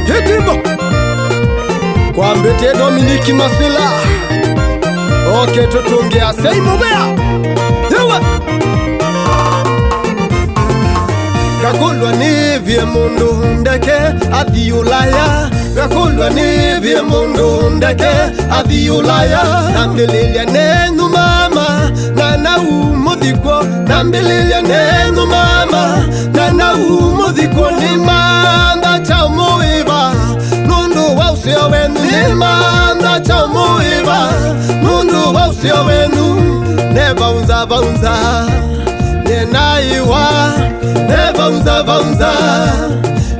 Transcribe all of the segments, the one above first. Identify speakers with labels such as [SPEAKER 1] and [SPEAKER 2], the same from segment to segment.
[SPEAKER 1] Hitimbo kwa mbete Dominiki Masila oke tutungea sei mubea yewe gakulwa ni vie mundu ndeke athi Ulaya gakulwa ni vie mundu ndeke athi Ulaya nambililia nenu mama na nau muthikwo nambililia nenu mama na nau muthikwo ni manda cha muiva nundu wa usio wenu ni manda cha muiva nundu wa usio wenu neva unza Nenaiwa, neva unza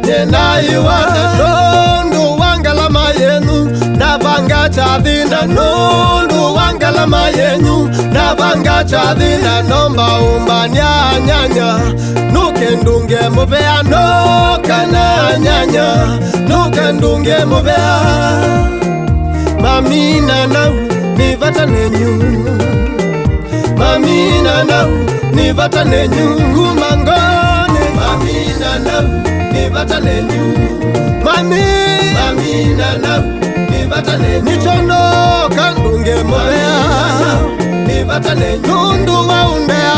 [SPEAKER 1] Nenaiwa, nundu wangalama yenu Navanga chavina, nundu wangalama yenu Navanga chavina, nomba umba nyanya Nukendunge muvea, nokana nyanya Nukendunge muvea Mamina nau, nivata nenyu Mamina nau nivata nenyu kumangone Mamina nau nivata nenyu Mamina nau nivata nenyu Nichono kandunge mobea nivata nenyu Nundu waundea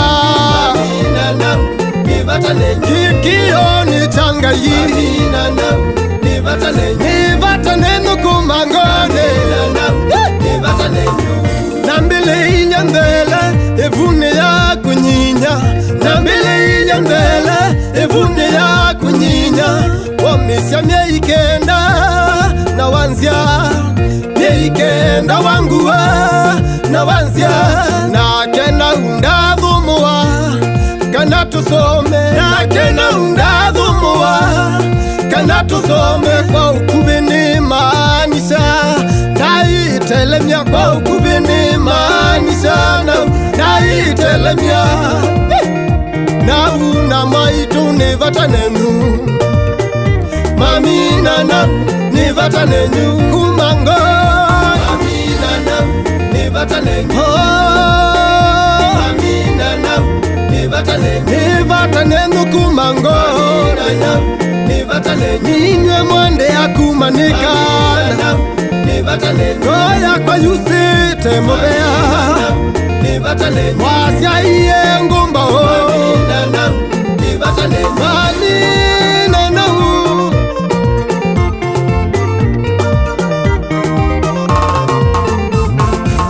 [SPEAKER 1] Mamina nau nivata nenyu Kikio ni changayi Mamina nau nivata nenyu Nivata nenyu kumangone Mamina nau nivata nenyu Nambile inyandele evune ya kunyinya Nambile inyandele evune ya kunyinya Wamisya myeikenda na wanzia Myeikenda wangua na wanzia Na kena undadhumua Kana tusome Na kena undadhumua Kana tusome kwa ukubini maanisha Naitelemya kwa ukubini maanisha Naitelemya Na una maitu nivata nenu Mamina na nivata nenu kumango Mamina na nivata nenu Mamina na nivata nenu Nivata nenu kumango Mamina na nivata nenu Ninywe mwande ya kumanika Nivata nenu Goya kwa yusite mobea Nivata nenu Wasya iye ngumba ho Mamina na nivata nenu Mamina na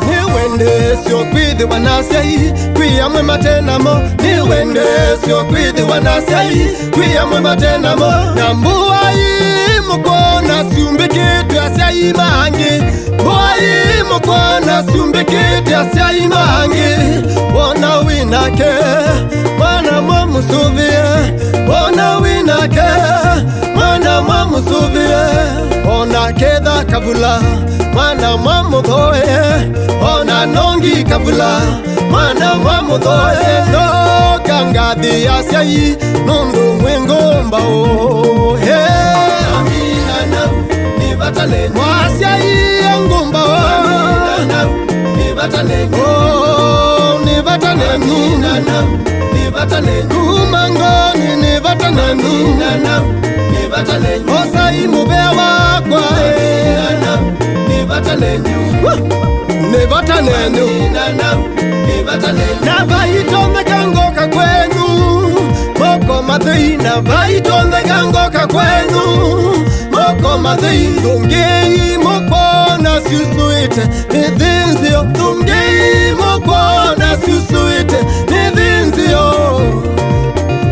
[SPEAKER 1] Niwende sio kwithi wanasai Kwia mwe matenamo Niwende sio kwithi wanasai Kwia mwe matenamo Nambua mukona siumbikite asai mangi Boy mukona siumbikite asai mangi Bona winake Mwana mwamusuvie Bona winake Mwana mwamusuvie Ona kedha kavula Mwana mwamuthoe Ona nongi kavula Mwana mwamuthoe No kangathi asai Nundu mwingomba oh hey Nivata nenyu Wasya iye ngumba Mamina nau nivata nenyu Nivata nenyu Mamina nau nivata nenyu Kumangoni nivata nenyu Mamina nau nivata nenyu Osai mubea wakwa Mamina nau nivata nenyu Nivata nenyu Mamina nau nivata nenyu Navaitone kangoka kwenu Moko mathei Navaitone kangoka kwenu Moko mathei Thungei mokona siusuite Nithinzio Thungei mokona siusuite Nithinzio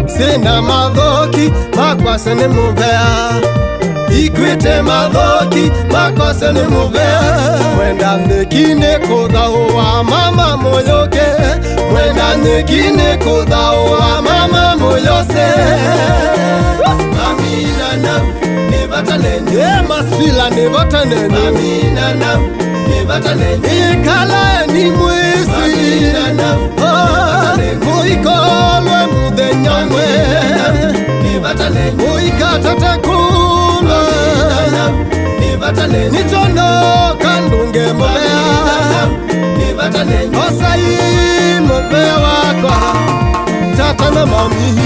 [SPEAKER 1] Sina mathoki Makwase ni muvea Ikwite mathoki Makwase ni muvea Mwenda nikine kuthaua mama moyoke Mwenda nikine kuthaua mama moyose Mamina nau nivata nenyu Masila nivata nenyu Mamina nau nivata nenyu Ikala ni mwisi Mamina nau nivata nenyu Muikolwe muthenyamwe Nivata nenyu Muikatata kula Mamina nau nivata nenyu Nichono kandunge mobea Mamina nau nivata nenyu Osai mobea wakwa Tata na mami